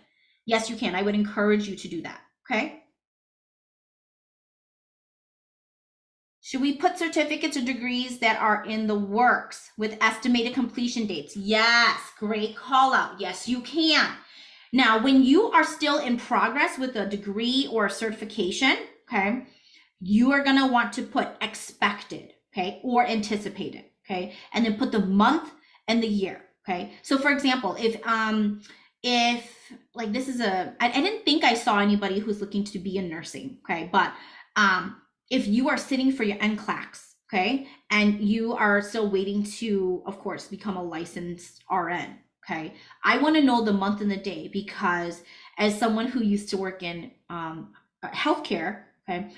Yes, you can. I would encourage you to do that. Okay. Should we put certificates or degrees that are in the works with estimated completion dates? Yes, great call out. Yes, you can. Now, when you are still in progress with a degree or a certification, okay, you are going to want to put expected, okay, or anticipated, okay, and then put the month and the year, okay. So for example, if like this is I didn't think I saw anybody who's looking to be in nursing, okay, but if you are sitting for your NCLEX, okay, and you are still waiting to, of course, become a licensed RN, okay, I want to know the month and the day, because as someone who used to work in healthcare, okay,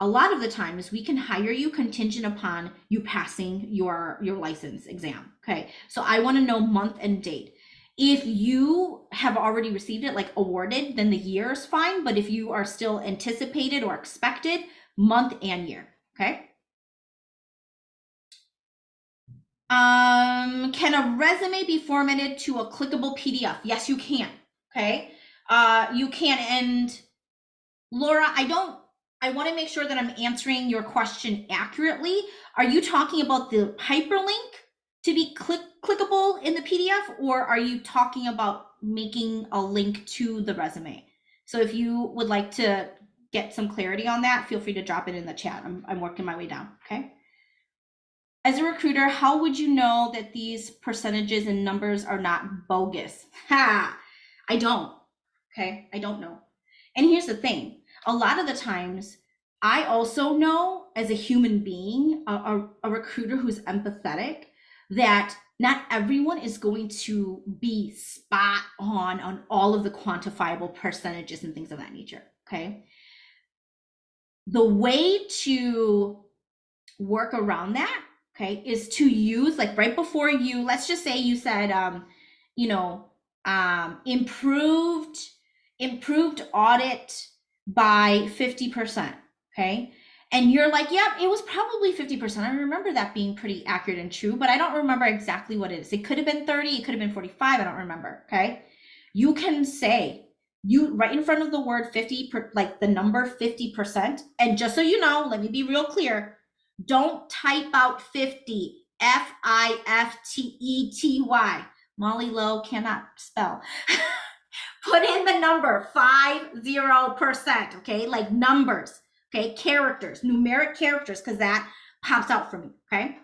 a lot of the times we can hire you contingent upon you passing your license exam, okay? So I want to know month and date. If you have already received it, like awarded, then the year is fine. But if you are still anticipated or expected, month and year, okay? Can a resume be formatted to a clickable PDF? Yes, you can, okay? You can, and Laura, I want to make sure that I'm answering your question accurately. Are you talking about the hyperlink to be clickable in the PDF, or are you talking about making a link to the resume? So if you would like to get some clarity on that, feel free to drop it in the chat. I'm working my way down, okay? As a recruiter, how would you know that these percentages and numbers are not bogus? Ha! I don't. Okay, I don't know. And here's the thing, a lot of the times, I also know as a human being, a recruiter who's empathetic, that not everyone is going to be spot on all of the quantifiable percentages and things of that nature. Okay. The way to work around that, okay, is to use, like, right before you, let's just say you said, you know, improved audit by 50%, okay? And you're like, yep, it was probably 50%. I remember that being pretty accurate and true, but I don't remember exactly what it is. It could have been 30, it could have been 45, I don't remember, okay? You can say, you right in front of the word 50, like the number 50%. And just so you know, let me be real clear, don't type out 50, Fiftety. Mollie Lo cannot spell. Put in the number 50%, okay? Like numbers, okay? Characters, numeric characters, because that pops out for me, okay?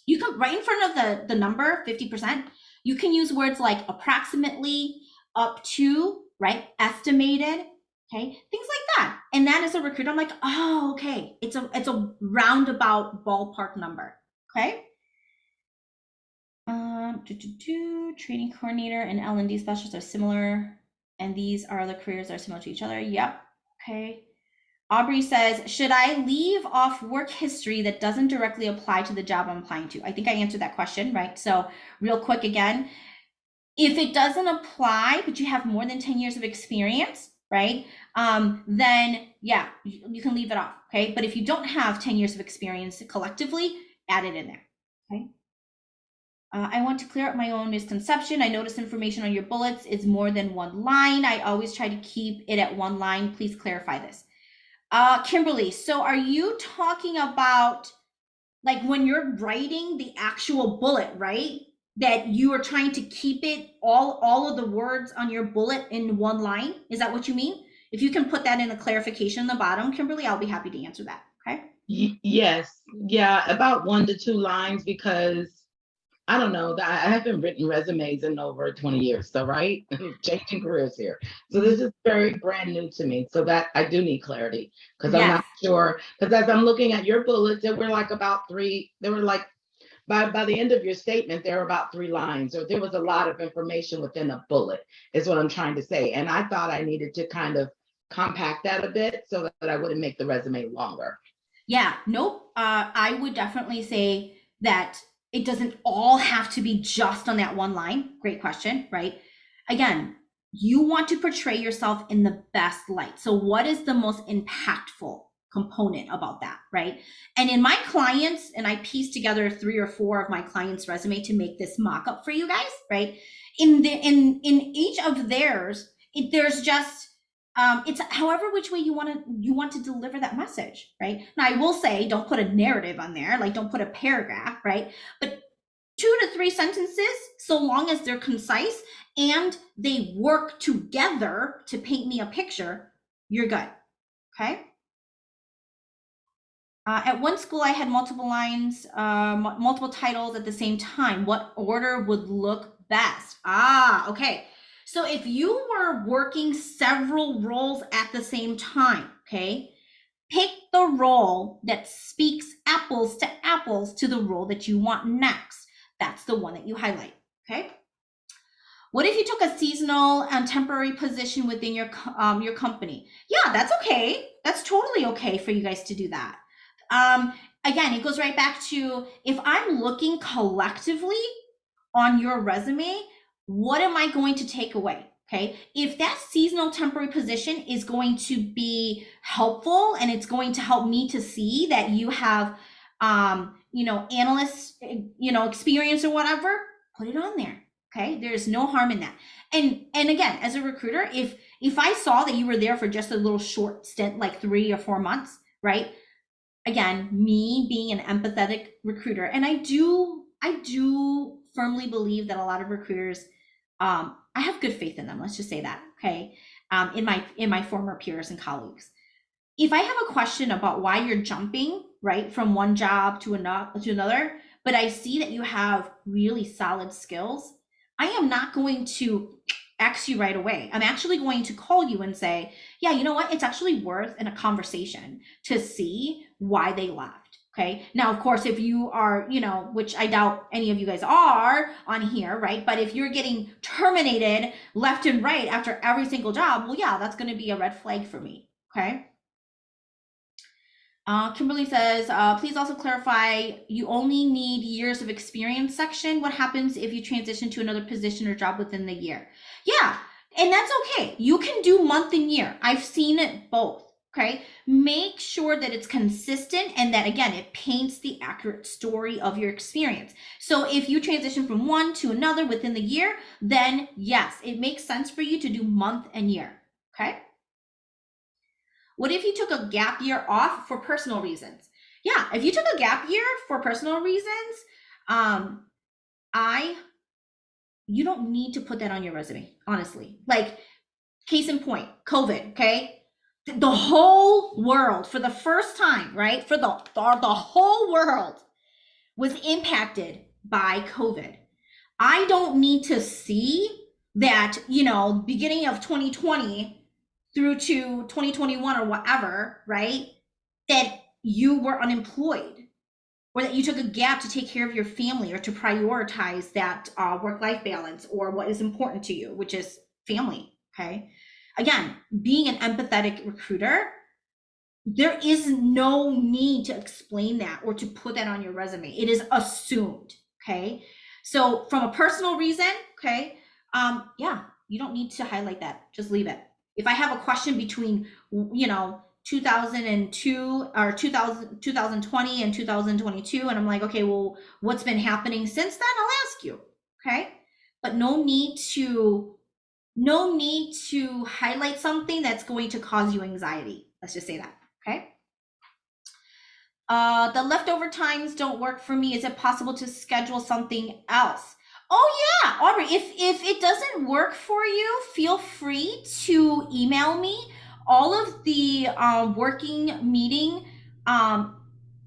You can, right in front of the number 50%, you can use words like approximately, up to, right? Estimated, okay? Things like that. And that as a recruiter, I'm like, oh, okay. It's a roundabout ballpark number, okay? Training coordinator and L&D specialist are similar, and these are the careers that are similar to each other. Yep. Okay. Aubrey says, should I leave off work history that doesn't directly apply to the job I'm applying to? I think I answered that question, right? So real quick again, if it doesn't apply, but you have more than 10 years of experience, right? Then yeah, you can leave it off, okay? But if you don't have 10 years of experience collectively, add it in there, okay? I want to clear up my own misconception. I noticed information on your bullets is more than one line. I always try to keep it at one line. Please clarify this. Kimberly, so are you talking about, like, when you're writing the actual bullet, right? That you are trying to keep it all of the words on your bullet in one line? Is that what you mean? If you can put that in a clarification in the bottom, Kimberly, I'll be happy to answer that. Okay. Yes, yeah, about 1 to 2 lines, because I don't know that I haven't written resumes in over 20 years. So, right, changing careers here. So this is very brand new to me. So that I do need clarity, because I'm Yes. not sure. Because as I'm looking at your bullets, there were like about three. There were like by the end of your statement, there were about 3 lines. So there was a lot of information within a bullet, is what I'm trying to say. And I thought I needed to kind of compact that a bit so that I wouldn't make the resume longer. Yeah, nope. I would definitely say that it doesn't all have to be just on that one line. Great question, right? Again, you want to portray yourself in the best light. So, what is the most impactful component about that, right? And in my clients, and I pieced together 3 or 4 of my clients' resume to make this mock-up for you guys, right? In each of theirs, there's just it's however which way you want to deliver that message, right? Now I will say, don't put a narrative on there, like don't put a paragraph, right? But 2 to 3 sentences, so long as they're concise and they work together to paint me a picture, you're good. Okay. At one school, I had multiple lines, multiple titles at the same time. What order would look best? Okay. So if you were working several roles at the same time, okay, pick the role that speaks apples to apples to the role that you want next. That's the one that you highlight, okay? What if you took a seasonal and temporary position within your company? Yeah, that's okay. That's totally okay for you guys to do that. Again, it goes right back to, if I'm looking collectively on your resume, what am I going to take away? Okay. If that seasonal temporary position is going to be helpful and it's going to help me to see that you have, analyst, experience or whatever, put it on there. Okay. There's no harm in that. And again, as a recruiter, If I saw that you were there for just a little short stint, like 3 or 4 months, right? Again, me being an empathetic recruiter, and I do firmly believe that a lot of recruiters, I have good faith in them. Let's just say that, okay? In my former peers and colleagues, if I have a question about why you're jumping right from one job to another, but I see that you have really solid skills, I am not going to X you right away. I'm actually going to call you and say, yeah, you know what? It's actually worth in a conversation to see why they left. Okay. Now, of course, if you are, which I doubt any of you guys are on here, right? But if you're getting terminated left and right after every single job, well, yeah, that's going to be a red flag for me. Okay. Kimberly says, please also clarify, you only need years of experience section. What happens if you transition to another position or job within the year? Yeah, and that's okay. You can do month and year. I've seen it both, okay? Make sure that it's consistent and that, again, it paints the accurate story of your experience. So if you transition from one to another within the year, then yes, it makes sense for you to do month and year, okay? What if you took a gap year off for personal reasons? Yeah, if you took a gap year for personal reasons, you don't need to put that on your resume, honestly. Like, case in point, COVID, okay? The whole world, for the first time, right? For the whole world was impacted by COVID. I don't need to see that, beginning of 2020 through to 2021 or whatever, right? That you were unemployed or that you took a gap to take care of your family or to prioritize that work-life balance or what is important to you, which is family, okay? Again, being an empathetic recruiter, there is no need to explain that or to put that on your resume. It is assumed, okay? So from a personal reason, okay, yeah, you don't need to highlight that. Just leave it. If I have a question between, 2002 or 2020 and 2022, and I'm like, okay, well, what's been happening since then? I'll ask you, okay? But no need to highlight something that's going to cause you anxiety. Let's just say that, okay? The leftover times don't work for me. Is it possible to schedule something else? Oh yeah, Aubrey, if it doesn't work for you, feel free to email me. All of the working meeting email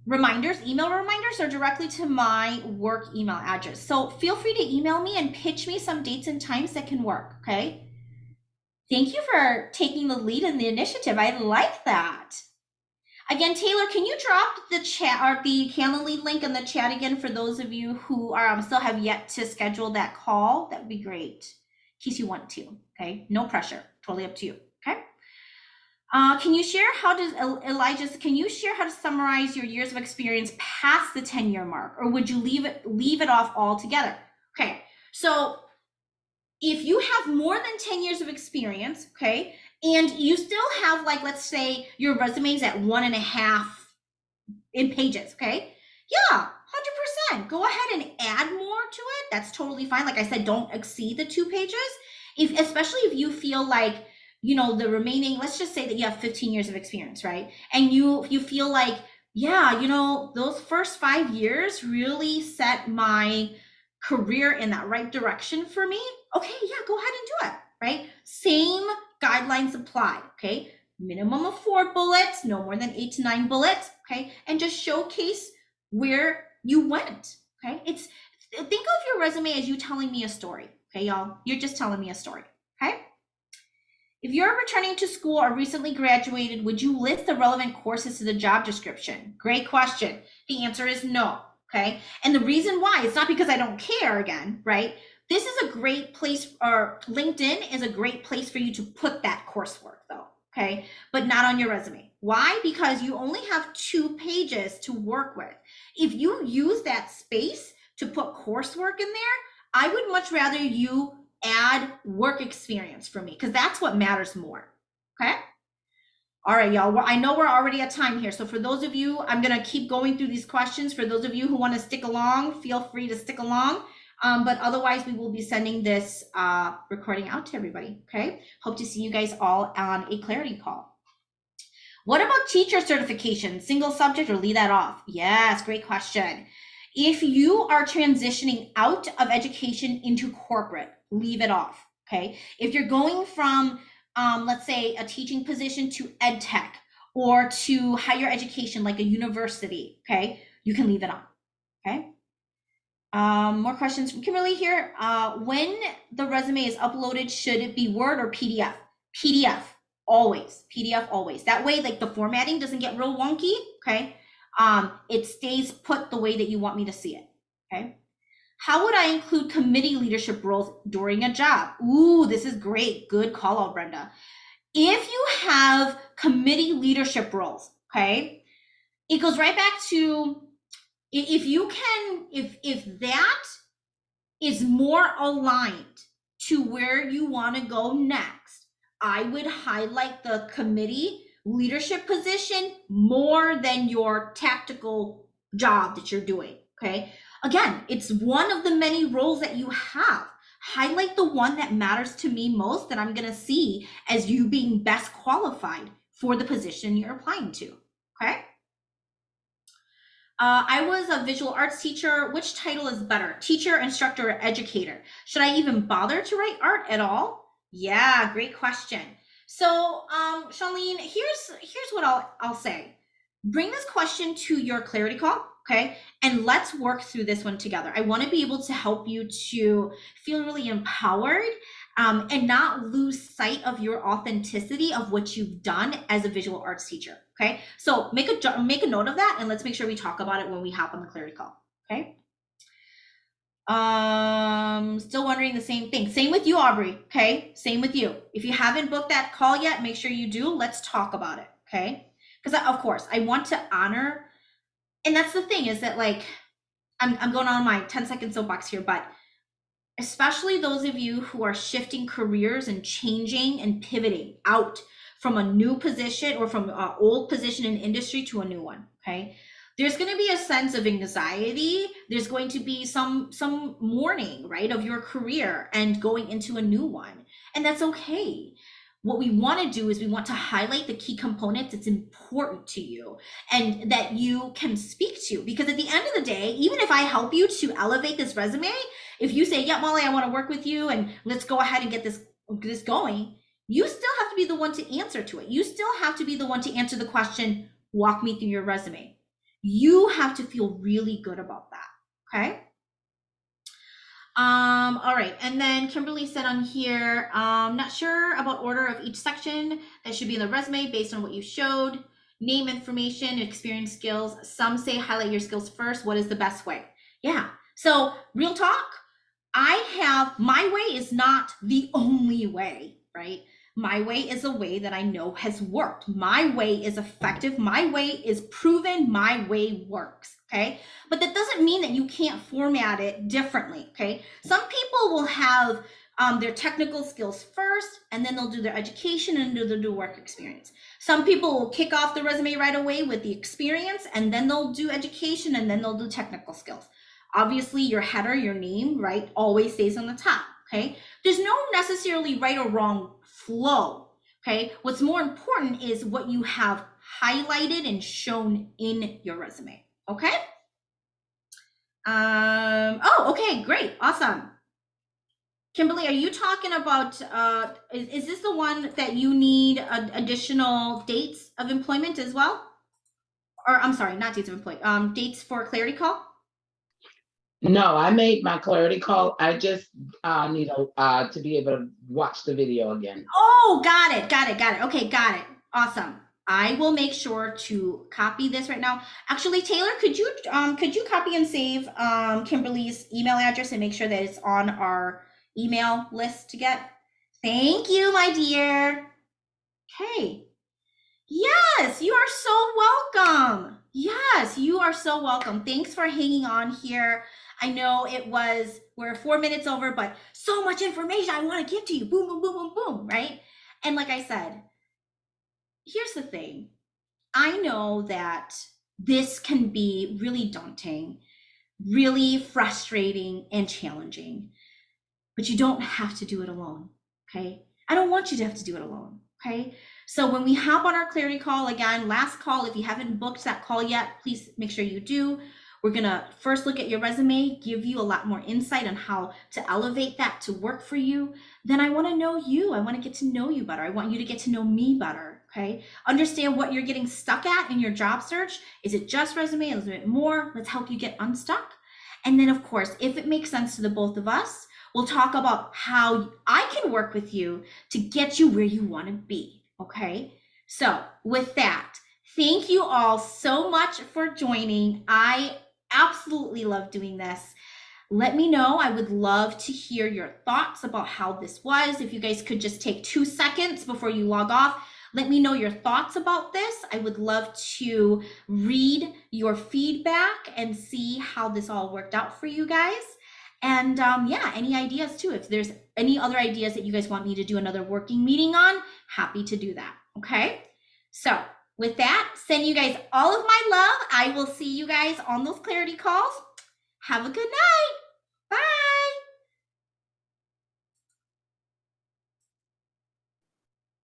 reminders are directly to my work email address. So feel free to email me and pitch me some dates and times that can work, okay? Thank you for taking the lead in the initiative. I like that. Again, Taylor, can you drop the chat or the Calendly link in the chat again for those of you who are still have yet to schedule that call? That would be great, in case you want to, okay? No pressure, totally up to you, okay? Can you share how to summarize your years of experience past the 10-year mark, or would you leave it off altogether? Okay, so if you have more than 10 years of experience, okay, and you still have, like, let's say your resume's at 1.5 in pages, okay? Yeah, 100%. Go ahead and add more to it. That's totally fine. Like I said, don't exceed the 2 pages. Especially if you feel like, the remaining, let's just say that you have 15 years of experience, right? And you feel like, yeah, those first 5 years really set my career in that right direction for me. Okay, yeah, go ahead and do it, right? Same guidelines apply, okay? Minimum of 4 bullets, no more than 8 to 9 bullets, okay? And just showcase where you went, okay? Think of your resume as you telling me a story, okay, y'all? You're just telling me a story, okay? If you're returning to school or recently graduated, would you list the relevant courses to the job description? Great question. The answer is no, okay? And the reason why, it's not because I don't care, again, right? This is a great place, or LinkedIn is a great place for you to put that coursework though, okay? But not on your resume. Why? Because you only have 2 pages to work with. If you use that space to put coursework in there, I would much rather you add work experience for me, because that's what matters more, okay? All right, y'all, I know we're already at time here. So for those of you, I'm gonna keep going through these questions. For those of you who wanna stick along, feel free to stick along. But otherwise, we will be sending this recording out to everybody. Okay. Hope to see you guys all on a clarity call. What about teacher certification, single subject, or leave that off? Yes, great question. If you are transitioning out of education into corporate, leave it off. Okay. If you're going from, let's say, a teaching position to ed tech or to higher education, like a university, okay, you can leave it on. Okay. More questions from Kimberly here. When the resume is uploaded, should it be Word or PDF? PDF, always. PDF, always. That way, like the formatting doesn't get real wonky, okay? It stays put the way that you want me to see it, okay? How would I include committee leadership roles during a job? Ooh, this is great. Good call out, Brenda. If you have committee leadership roles, okay, it goes right back to if you can, if that is more aligned to where you want to go next, I would highlight the committee leadership position more than your tactical job that you're doing. Okay. Again, it's one of the many roles that you have. Highlight the one that matters to me most that I'm going to see as you being best qualified for the position you're applying to. Okay. I was a visual arts teacher. Which title is better? Teacher, instructor, or educator? Should I even bother to write art at all? Yeah, great question. So, Charlene, here's what I'll say. Bring this question to your clarity call, okay? And let's work through this one together. I want to be able to help you to feel really empowered and not lose sight of your authenticity of what you've done as a visual arts teacher. Okay, so make a note of that, and let's make sure we talk about it when we hop on the clarity call. Okay. Still wondering the same thing. Same with you, Aubrey. Okay, same with you. If you haven't booked that call yet, make sure you do. Let's talk about it. Okay, because of course I want to honor, and that's the thing is that like I'm going on my 10-second soapbox here, but especially those of you who are shifting careers and changing and pivoting out from a new position or from an old position in industry to a new one, okay? There's going to be a sense of anxiety. There's going to be some mourning, right, of your career and going into a new one. And that's okay. What we want to do is we want to highlight the key components that's important to you and that you can speak to. Because at the end of the day, even if I help you to elevate this resume, if you say, yeah, Molly, I want to work with you and let's go ahead and get this going, you still have to be the one to answer to it. You still have to be the one to answer the question, walk me through your resume. You have to feel really good about that, okay? All right, and then Kimberly said on here, not sure about order of each section that should be in the resume based on what you showed. Name, information, experience, skills. Some say highlight your skills first. What is the best way? Yeah, so real talk, my way is not the only way, right? My way is a way that I know has worked. My way is effective. My way is proven. My way works, okay? But that doesn't mean that you can't format it differently, okay? Some people will have their technical skills first, and then they'll do their education and they'll do work experience. Some people will kick off the resume right away with the experience, and then they'll do education, and then they'll do technical skills. Obviously, your header, your name, right, always stays on the top, okay? There's no necessarily right or wrong flow, okay? What's more important is what you have highlighted and shown in your resume, okay? Oh, okay, great, awesome. Kimberly, are you talking about, is this the one that you need additional dates of employment as well? Or I'm sorry, not dates of employment, dates for clarity call? No, I made my clarity call. I just need to be able to watch the video again. Oh, got it. Okay, got it. Awesome. I will make sure to copy this right now. Actually, Taylor, could you copy and save Kimberly's email address and make sure that it's on our email list to get? Thank you, my dear. Okay. Yes, you are so welcome. Yes, you are so welcome. Thanks for hanging on here. I know we're 4 minutes over, but so much information I want to give to you. Boom, boom, boom, boom, boom, right? And like I said, here's the thing. I know that this can be really daunting. really frustrating and challenging, but you don't have to do it alone, okay? I don't want you to have to do it alone, okay? So when we hop on our clarity call, again, last call, if you haven't booked that call yet, please make sure you do. We're gonna first look at your resume, give you a lot more insight on how to elevate that to work for you. Then I wanna know you, I wanna get to know you better. I want you to get to know me better, okay? Understand what you're getting stuck at in your job search. Is it just resume? Is it more? Let's help you get unstuck. And then of course, if it makes sense to the both of us, we'll talk about how I can work with you to get you where you want to be. Okay. So, with that, thank you all so much for joining. I absolutely love doing this. Let me know. I would love to hear your thoughts about how this was. If you guys could just take 2 seconds before you log off, let me know your thoughts about this. I would love to read your feedback and see how this all worked out for you guys. And yeah, any ideas too. If there's any other ideas that you guys want me to do another working meeting on, happy to do that. Okay. So with that, send you guys all of my love. I will see you guys on those clarity calls. Have a good night.